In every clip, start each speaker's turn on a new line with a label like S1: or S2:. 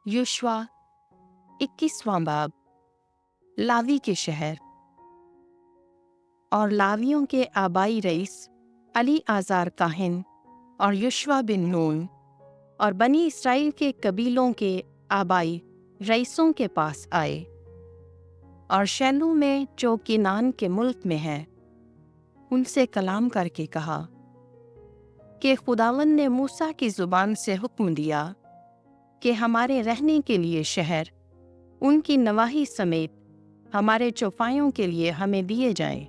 S1: युश्वा 21वां बाब। लावी के शहर। और लावियों के आबाई रईस अली आज़ार काहिन और युश्वा बिन नून और बनी इसराइल के कबीलों के आबाई रईसों के पास आए और शैलू में जो किनान के मुल्क में है उनसे कलाम करके कहा कि खुदावंद ने मूसा की ज़ुबान से हुक्म दिया कि हमारे रहने के लिए शहर उनकी नवाही समेत हमारे चौपाइयों के लिए हमें दिए जाएं।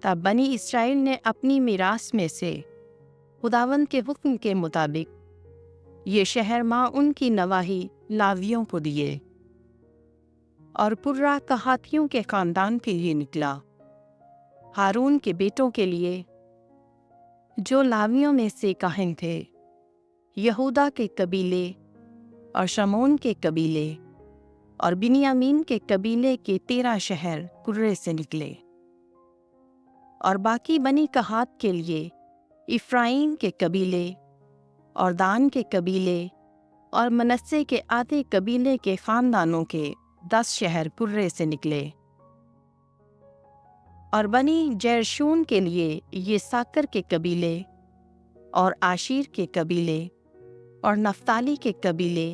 S1: तब बनी इसराइल ने अपनी मीरास में से खुदावंद के हुक्म के मुताबिक ये शहर माँ उनकी नवाही लावियों को दिए। और पुर्रा कहातियों के खानदान के लिए निकला, हारून के बेटों के लिए जो लावियों में से काहिन थे, यहूदा के कबीले और शमोन के कबीले और बिन्यामीन के कबीले के 13 शहर कुर्रे से निकले। और बाकी बनी कहात के लिए इफ्राइम के कबीले और दान के कबीले और मनस्से के आधे कबीले के खानदानों के 10 शहर कुर्रे से निकले। और बनी जैरशून के लिए ये साकर के कबीले और आशीर के कबीले और नफ्ताली के कबीले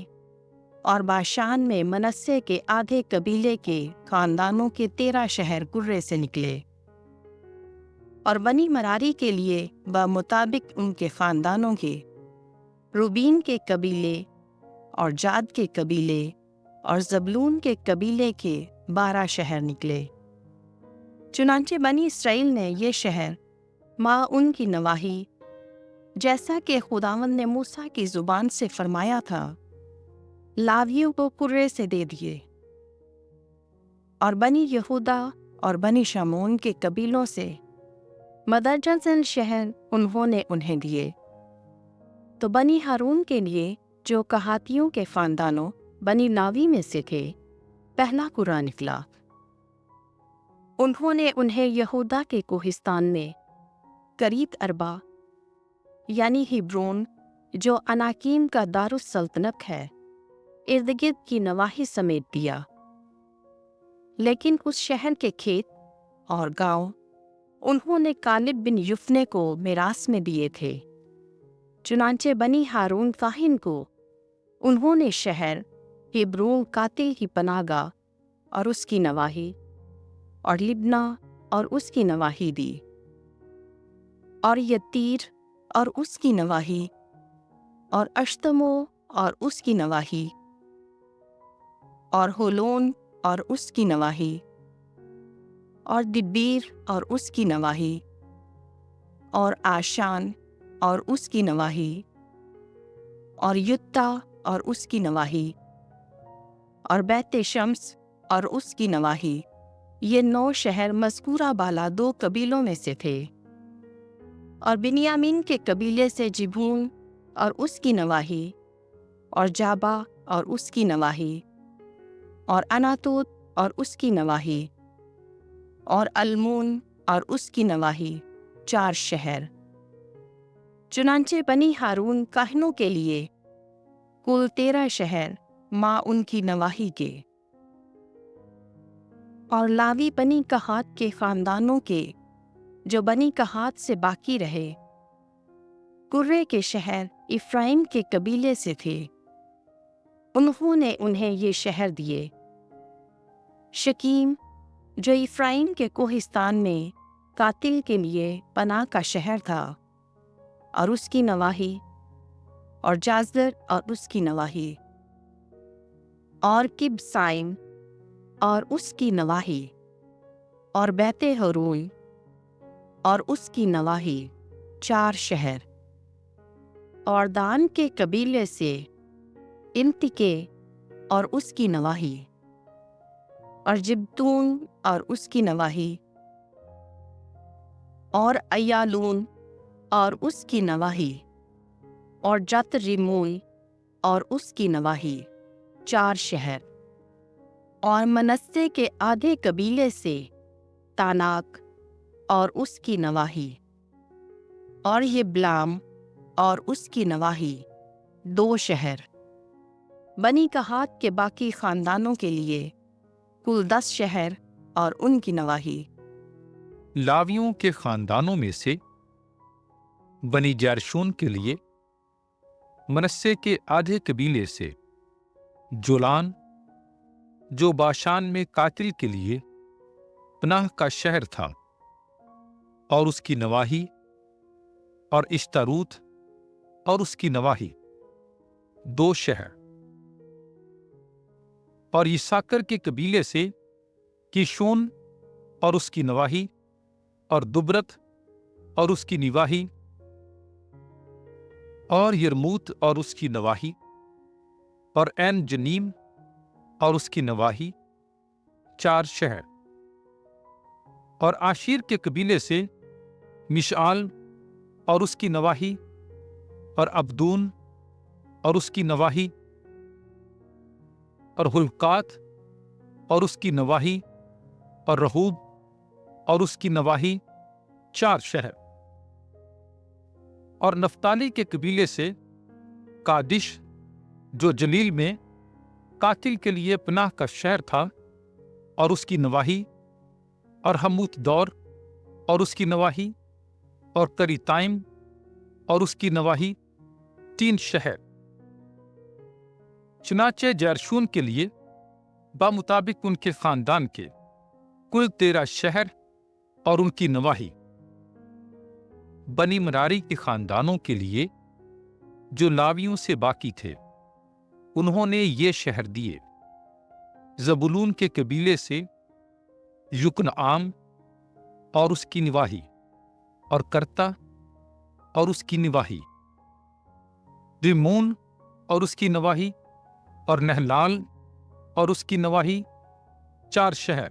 S1: और बाशान में मनस्से के आधे कबीले के खानदानों के 13 शहर कुर्रे से निकले। और बनी मरारी के लिए मुताबिक उनके खानदानों के रूबीन के कबीले और जाद के कबीले और जबलून के कबीले के 12 शहर निकले। चुनांचे बनी इसराइल ने ये शहर माँ उनकी नवाही जैसा कि खुदावंद ने मूसा की ज़ुबान से फरमाया था लावियों को कुर्रे से दे दिए। और बनी यहूदा और बनी शमोन के कबीलों से मदरजन शहर उन्होंने उन्हें दिए। तो बनी हारून के लिए जो कहातियों के खानदानों बनी लावी में से थे पहला कुर्रा निकला। उन्होंने उन्हें यहूदा के कोहिस्तान में करीब अरबा यानी हिब्रोन जो अनाकीम का दारुस सल्तनत है इर्द गिर्द की नवाही समेत दिया। लेकिन उस शहर के खेत और गांव उन्होंने कालिब बिन युफने को मिरास में दिए थे। चुनांचे बनी हारून काहिन को उन्होंने शहर हिब्रोन कातिल की पनागा और उसकी नवाही और लिब्ना और उसकी नवाही दी और यत्तीर और उसकी नवाही और अश्तमो और उसकी नवाही और होलोन और उसकी नवाही और दिब्बीर और उसकी नवाही और आशान और उसकी नवाही और युत्ता और उसकी नवाही और बैत शम्स और उसकी नवाही। ये 9 शहर मज़कूरा बाला 2 कबीलों में से थे। और बिन्यामीन के कबीले से जिबून और उसकी नवाही और जाबा और उसकी नवाही और अनातोत और उसकी नवाही और अल्मून और उसकी नवाही 4 शहर। चुनांचे बनी हारून काहिनों के लिए कुल 13 शहर माँ उनकी नवाही के। और लावी बनी कहात के खानदानों के जो बनी कहात से बाकी रहे कुर्रे के शहर इफ्राइम के कबीले से थे, उन्होंने उन्हें ये शहर दिए। शकीम जो इफ्राइम के कोहिस्तान में कातिल के लिए पनाह का शहर था और उसकी नवाही और जाजर और उसकी नवाही और किबसाइम और उसकी नवाही और बैते हरून और उसकी नवाही 4 शहर। और दान के कबीले से इन्तिके और उसकी नवाही और जिब्तून और उसकी नवाही और अय्यालून और उसकी नवाही और जतरिमूल और उसकी नवाही 4 शहर। और मनस्से के आधे कबीले से तानाक और उसकी नवाही और यब्लाम और उसकी नवाही 2 शहर। بنی کہات کے باقی خاندانوں کے لیے کل 10 شہر اور ان کی نواحی۔
S2: لاویوں کے خاندانوں میں سے بنی جرشون کے لیے منسے کے آدھے قبیلے سے جولان، جو باشان میں قاتل کے لیے پناہ کا شہر تھا، اور اس کی نواحی، اور اشتروت اور اس کی نواحی 2 شہر، اور یساکر کے قبیلے سے کیشون اور اس کی نواحی، اور دبرت اور اس کی نواحی، اور یرموت اور اس کی نواحی، اور این جنیم اور اس کی نواحی 4 شہر، اور عاشیر کے قبیلے سے مشعال اور اس کی نواحی، اور عبدون اور اس کی نواحی، اور ہلقات اور اس کی نواحی، اور رہوب اور اس کی نواحی 4 شہر، اور نفتالی کے قبیلے سے قادش، جو جلیل میں قاتل کے لیے پناہ کا شہر تھا، اور اس کی نواحی، اور ہموت دور اور اس کی نواحی، اور کریتائم اور اس کی نواحی 3 شہر۔ چنانچہ جرشون کے لیے بمطابق ان کے خاندان کے کل 13 شہر اور ان کی نواحی۔ بنی مراری کے خاندانوں کے لیے جو لاویوں سے باقی تھے، انہوں نے یہ شہر دیے: زبولون کے قبیلے سے یکنعام اور اس کی نواحی، اور کرتا اور اس کی نواحی، ریمون اور اس کی نواحی، اور نہلال اور اس کی نواحی 4 شہر،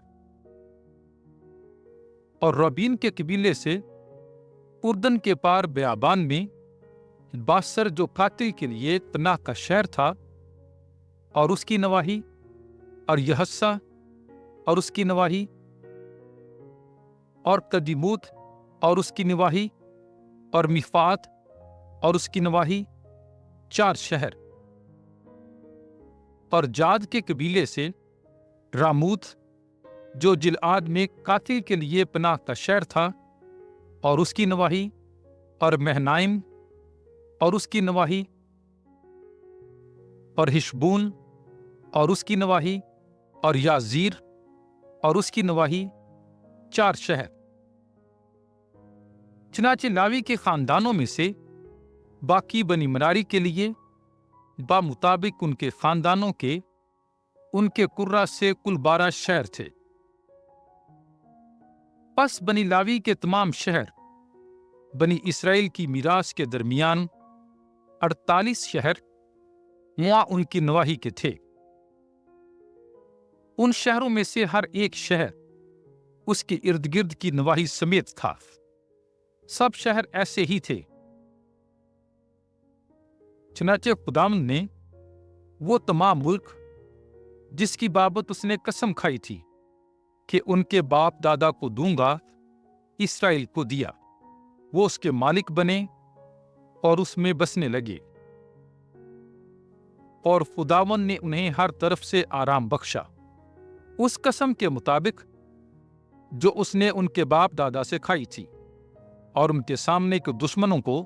S2: اور روبین کے قبیلے سے اردن کے پار بیابان میں باصر، جو قاتل کے لیے پناہ کا شہر تھا، اور اس کی نواحی، اور یحسا اور اس کی نواحی، اور قدیموت اور اس کی نواحی، اور میفات اور اس کی نواحی 4 شہر، اور جاد کے قبیلے سے راموت، جو جلعاد میں قاتل کے لیے پناہ کا شہر تھا، اور اس کی نواحی، اور مہنائم اور اس کی نواحی، اور ہشبون اور اس کی نواحی، اور یازیر اور اس کی نواحی 4 شہر۔ چنانچہ لاوی کے خاندانوں میں سے باقی بنی مراری کے لیے بمطابق ان کے خاندانوں کے ان کے قرہ سے کل 12 شہر تھے۔ پس بنی لاوی کے تمام شہر بنی اسرائیل کی میراث کے درمیان 48 شہر وہاں ان کی نواحی کے تھے۔ ان شہروں میں سے ہر ایک شہر اس کے ارد گرد کی نواحی سمیت تھا، سب شہر ایسے ہی تھے۔ چنانچہ خداوند نے وہ تمام ملک جس کی بابت اس نے قسم کھائی تھی کہ ان کے باپ دادا کو دوں گا، اسرائیل کو دیا۔ وہ اس کے مالک بنے اور اس میں بسنے لگے، اور خداوند نے انہیں ہر طرف سے آرام بخشا، اس قسم کے مطابق جو اس نے ان کے باپ دادا سے کھائی تھی، اور ان کے سامنے کے دشمنوں کو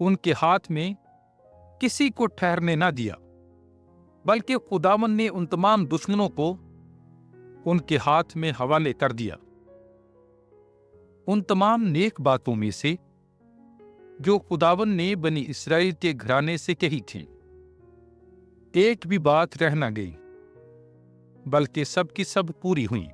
S2: ان کے ہاتھ میں کسی کو ٹھہرنے نہ دیا، بلکہ خداوند نے ان تمام دشمنوں کو ان کے ہاتھ میں حوالے کر دیا۔ ان تمام نیک باتوں میں سے جو خداوند نے بنی اسرائیل کے گھرانے سے کہی تھیں، ایک بھی بات رہ نہ گئی، بلکہ سب کی سب پوری ہوئی۔